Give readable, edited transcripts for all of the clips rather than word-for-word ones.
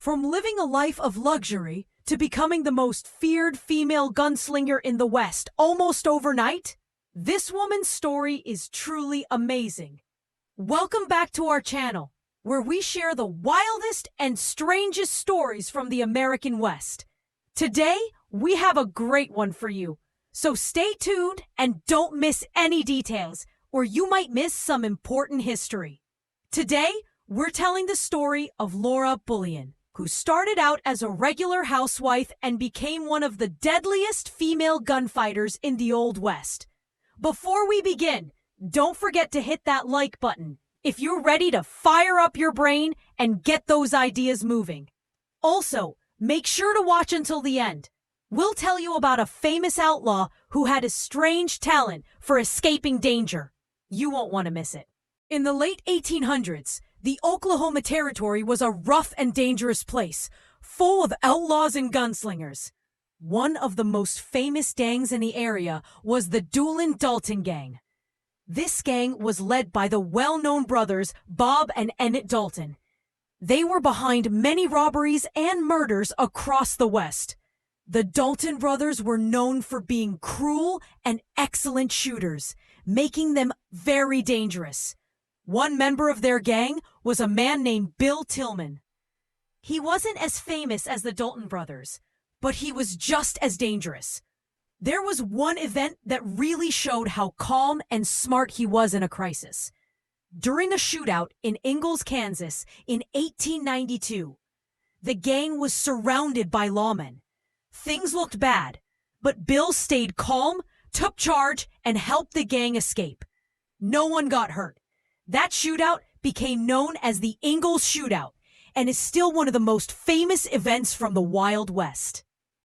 From living a life of luxury to becoming the most feared female gunslinger in the West almost overnight, this woman's story is truly amazing. Welcome back to our channel, where we share the wildest and strangest stories from the American West. Today, we have a great one for you, so stay tuned and don't miss any details, or you might miss some important history. Today, we're telling the story of Laura Bullion, who started out as a regular housewife and became one of the deadliest female gunfighters in the Old West. Before we begin, don't forget to hit that like button if you're ready to fire up your brain and get those ideas moving. Also, make sure to watch until the end. We'll tell you about a famous outlaw who had a strange talent for escaping danger. You won't want to miss it. In the late 1800s, the Oklahoma Territory was a rough and dangerous place, full of outlaws and gunslingers. One of the most famous gangs in the area was the Doolin-Dalton Gang. This gang was led by the well-known brothers Bob and Emmett Dalton. They were behind many robberies and murders across the West. The Dalton brothers were known for being cruel and excellent shooters, making them very dangerous. One member of their gang was a man named Bill Tillman. He wasn't as famous as the Dalton brothers, but he was just as dangerous. There was one event that really showed how calm and smart he was in a crisis. During a shootout in Ingalls, Kansas in 1892, the gang was surrounded by lawmen. Things looked bad, but Bill stayed calm, took charge, and helped the gang escape. No one got hurt. That shootout became known as the Ingalls Shootout and is still one of the most famous events from the Wild West.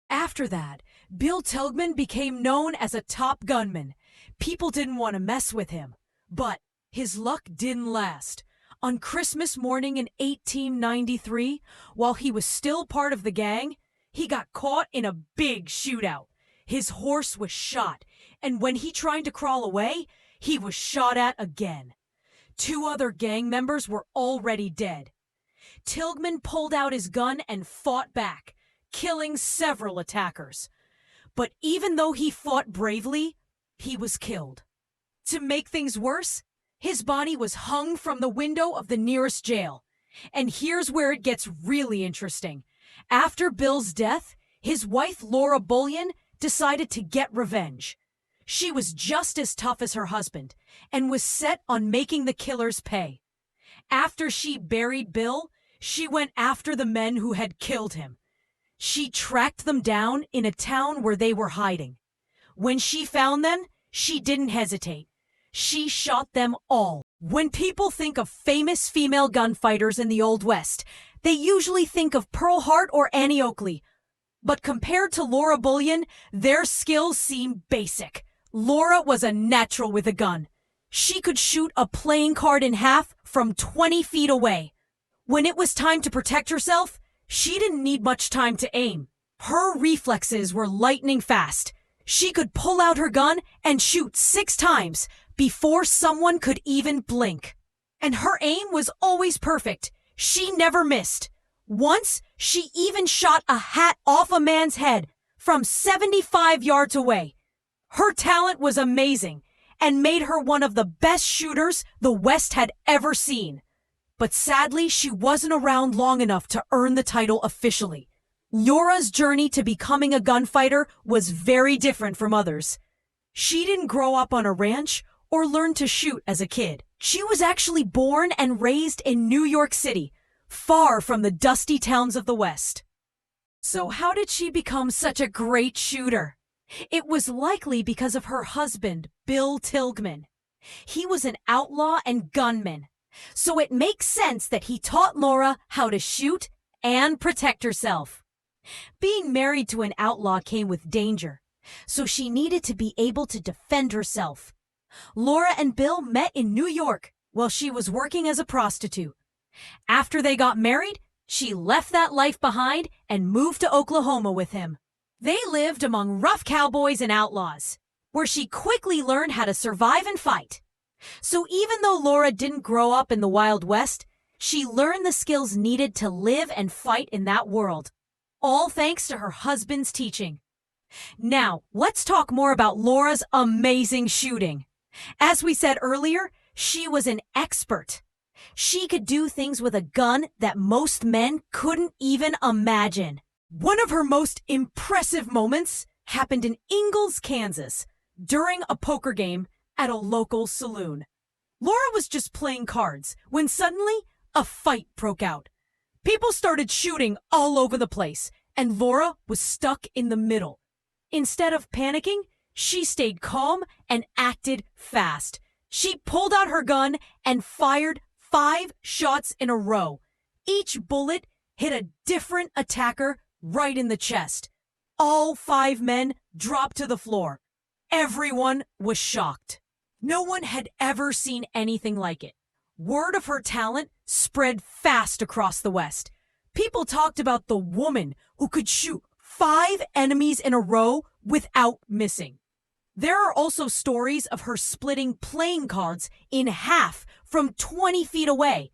After that, Bill Tillman became known as a top gunman. People didn't want to mess with him, but his luck didn't last. On Christmas morning in 1893, while he was still part of the gang, he got caught in a big shootout. His horse was shot, and when he tried to crawl away, he was shot at again. 2 other gang members were already dead. Tillman pulled out his gun and fought back, killing several attackers. But even though he fought bravely, he was killed. To make things worse, his body was hung from the window of the nearest jail. And here's where it gets really interesting. After Bill's death, his wife Laura Bullion decided to get revenge. She was just as tough as her husband and was set on making the killers pay. After she buried Bill, she went after the men who had killed him. She tracked them down in a town where they were hiding. When she found them, she didn't hesitate. She shot them all. When people think of famous female gunfighters in the Old West, they usually think of Pearl Hart or Annie Oakley. But compared to Laura Bullion, their skills seem basic. Laura was a natural with a gun. She could shoot a playing card in half from 20 feet away. When it was time to protect herself, she didn't need much time to aim. Her reflexes were lightning fast. She could pull out her gun and shoot 6 times before someone could even blink. And her aim was always perfect. She never missed. Once, she even shot a hat off a man's head from 75 yards away. Her talent was amazing and made her one of the best shooters the West had ever seen. But sadly, she wasn't around long enough to earn the title officially. Laura's journey to becoming a gunfighter was very different from others. She didn't grow up on a ranch or learn to shoot as a kid. She was actually born and raised in New York City, far from the dusty towns of the West. So how did she become such a great shooter? It was likely because of her husband, Bill Tillman. He was an outlaw and gunman, so it makes sense that he taught Laura how to shoot and protect herself. Being married to an outlaw came with danger, so she needed to be able to defend herself. Laura and Bill met in New York while she was working as a prostitute. After they got married, she left that life behind and moved to Oklahoma with him. They lived among rough cowboys and outlaws, where she quickly learned how to survive and fight. So even though Laura didn't grow up in the Wild West, She learned the skills needed to live and fight in that world, all thanks to her husband's teaching. Now, let's talk more about Laura's amazing shooting. As we said earlier, she was an expert. She could do things with a gun that most men couldn't even imagine. One of her most impressive moments happened in Ingalls, Kansas, during a poker game at a local saloon. Laura was just playing cards when suddenly a fight broke out. People started shooting all over the place, and Laura was stuck in the middle. Instead of panicking, she stayed calm and acted fast. She pulled out her gun and fired 5 shots in a row. Each bullet hit a different attacker right in the chest. All 5 men dropped to the floor. Everyone was shocked. No one had ever seen anything like it. Word of her talent spread fast across the West. People talked about the woman who could shoot 5 enemies in a row without missing. There are also stories of her splitting playing cards in half from 20 feet away.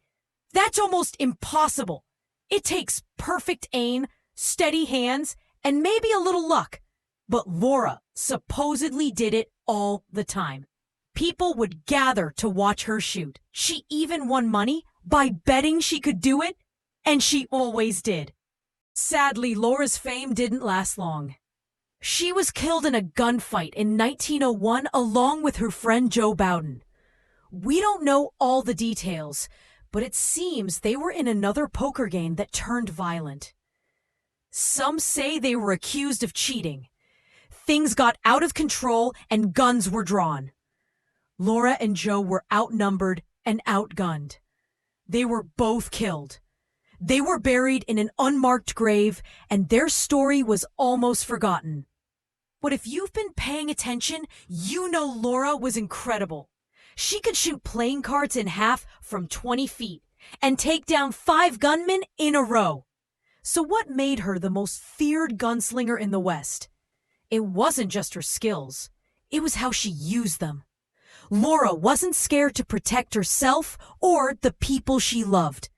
That's almost impossible. It takes perfect aim, steady hands, and maybe a little luck. But Laura supposedly did it all the time. People would gather to watch her shoot. She even won money by betting she could do it, and she always did. Sadly, Laura's fame didn't last long. She was killed in a gunfight in 1901 along with her friend Joe Bowden. We don't know all the details, but it seems they were in another poker game that turned violent. Some say they were accused of cheating. Things got out of control and guns were drawn. Laura and Joe were outnumbered and outgunned. They were both killed. They were buried in an unmarked grave, and their story was almost forgotten. But if you've been paying attention, you know Laura was incredible. She could shoot playing cards in half from 20 feet and take down 5 gunmen in a row. So what made her the most feared gunslinger in the West? It wasn't just her skills. It was how she used them. Laura wasn't scared to protect herself or the people she loved.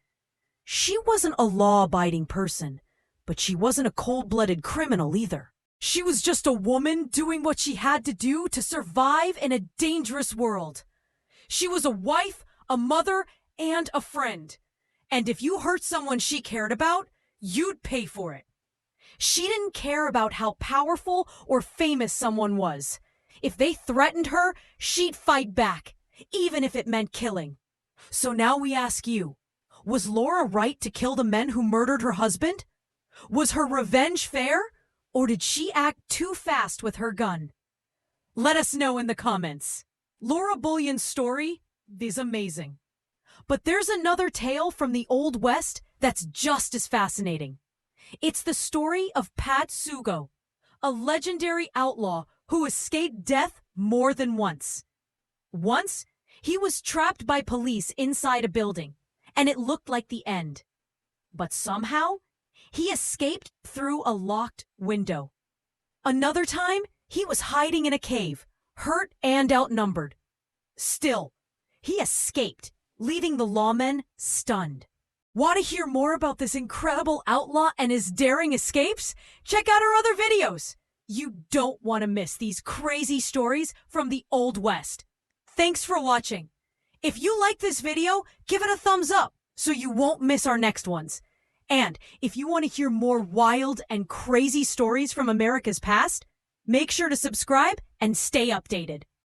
She wasn't a law-abiding person, but she wasn't a cold-blooded criminal either. She was just a woman doing what she had to do to survive in a dangerous world. She was a wife, a mother, and a friend. And if you hurt someone she cared about, you'd pay for it. She didn't care about how powerful or famous someone was. If they threatened her, she'd fight back, even if it meant killing. So now we ask you, was Laura right to kill the men who murdered her husband? Was her revenge fair? Or did she act too fast with her gun? Let us know in the comments. Laura Bullion's story is amazing. But there's another tale from the Old West that's just as fascinating. It's the story of Pat Sugo, a legendary outlaw who escaped death more than once. Once, he was trapped by police inside a building, and it looked like the end. But somehow, he escaped through a locked window. Another time, he was hiding in a cave, hurt and outnumbered. Still, he escaped, leaving the lawmen stunned. Want to hear more about this incredible outlaw and his daring escapes? Check out our other videos. You don't want to miss these crazy stories from the Old West. Thanks for watching. If you like this video, give it a thumbs up so you won't miss our next ones. And if you want to hear more wild and crazy stories from America's past, make sure to subscribe and stay updated.